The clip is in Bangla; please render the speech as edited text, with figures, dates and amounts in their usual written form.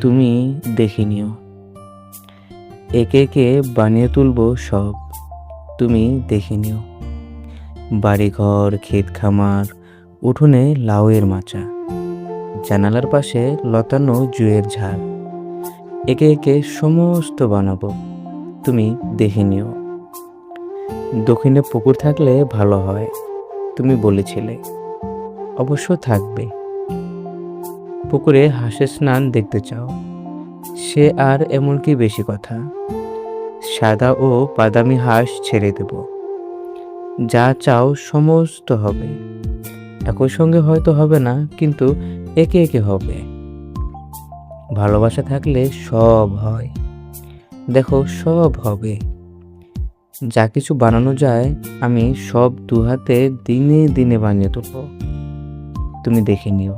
তুমি দেখে নিও। একে একে বানিয়ে তুলবো সব, তুমি দেখে নিও। বাড়িঘর, ক্ষেত খামার, উঠোনে লাউয়ের মাচা, জানালার পাশে লতানো জুঁয়ের ঝাড়, একে একে সমস্ত বানাবো, তুমি দেখে নিও। দক্ষিণে পুকুর থাকলে ভালো হয়, তুমি বলেছিলে, অবশ্য থাকবে। পুকুরে হাঁসের স্নান দেখতে চাও, সে আর এমন কি বেশি কথা। সাদা ও বাদামি হাঁস ছেড়ে দেব, যা চাও সমস্ত হবে। একই সঙ্গে হয়তো হবে না, কিন্তু একে একে হবে। ভালোবাসা থাকলে সব হয়, দেখো সব হবে। যা কিছু বানানো যায় আমি সব দুহাতে দিনে দিনে বানিয়ে তুলব, তুমি দেখে নিও।